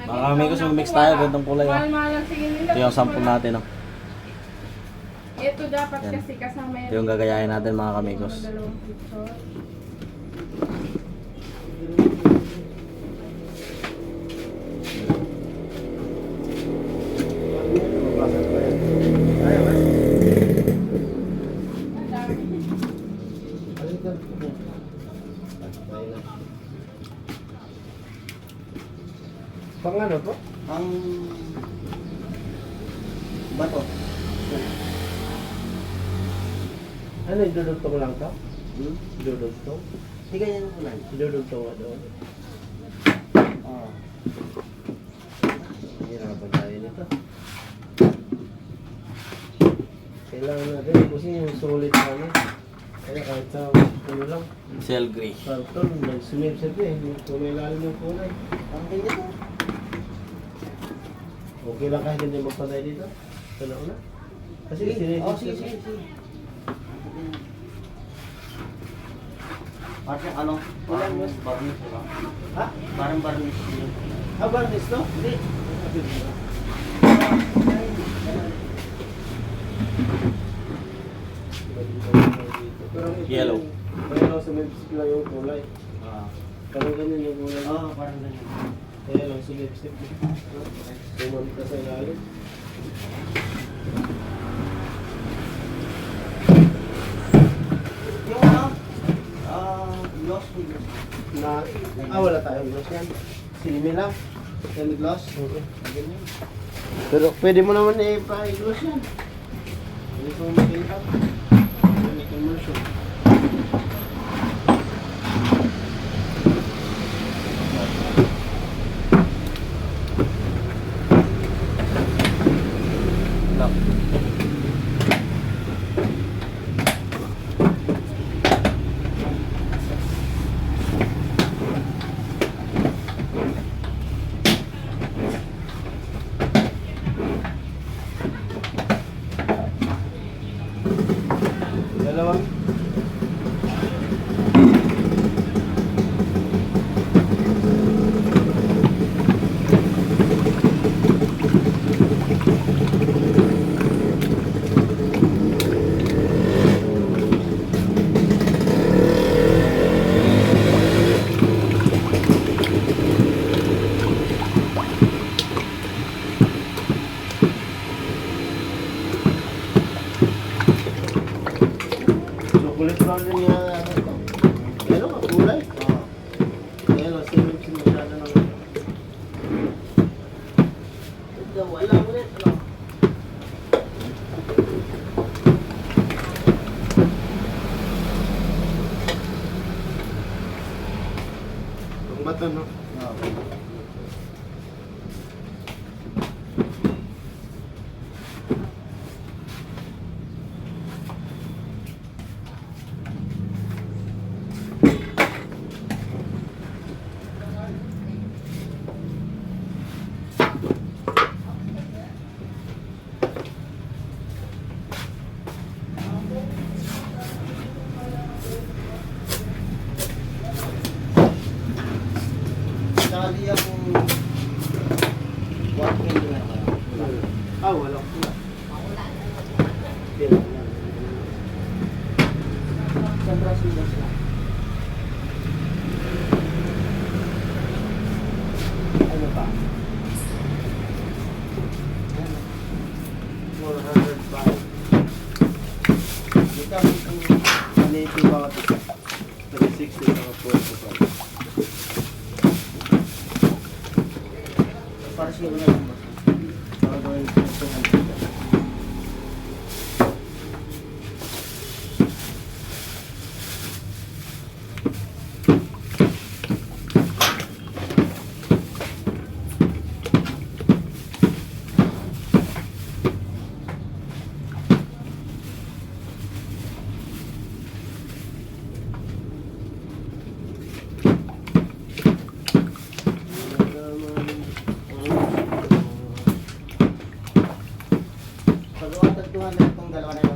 Mga amigos, mag-mix tayo. Gandang kulay. Oh. Mahal-mahal lang sige nila. Ito yung sample natin. Oh. Ito dapat Yan. kasi kasama yan. Ito yung gagayahin natin mga kamigos. Mga dalawang picture. Pang ano to? Ang bato. Ano, idudugtong lang to? Hmm? Idudugtong? Hindi ganyan ang kulay. Idudugtong nga doon. Oo. Hirapan tayo nito. Kailangan natin ubusin yung solid namin. Kaya kahit sa ano lang, Cell gray. karton, nag-sumip-sip eh. Kung may lalim yung kulay. Ang ganyan to. Okay lang kahit hindi magpatay dito. Ito na una. Kasi sinipis Oh, sige, sige, sige. Parang ano? Parang barnis, diba? Ha? Parang barnis yun. Ah, varnish no? Hindi. Yellow. Yellow, sumip-sip lang yung kulay. Parang ganyan yung kulay. Oo, parang ganyan. Kaya lang sumip-sip. Sumamit ka sa ilalim. Yung ano? Gloss. Na, wala tayong gloss yan. Simi lang. Semi-gloss. Ganyan. Pero pwede mo naman pa-gloss yan. Pwede mo makita. May commercial. Dalawang. Chocolate brown din yung ano ito. Ano ka, kulay? Oo. Ano, sumip-sip masyado ng ano. Ito, wala ulit. Ano? Ang bato, no? Oo. Saka di akong walking na ito. Ah, walang pula. Sa Brazil lang sila. Ano pa? 405. Dito ako kung native ako dito. 360 ako 45. para siya wala lang. Para gawin ito ang dito. Pag-uwatag 200 itong dalawa na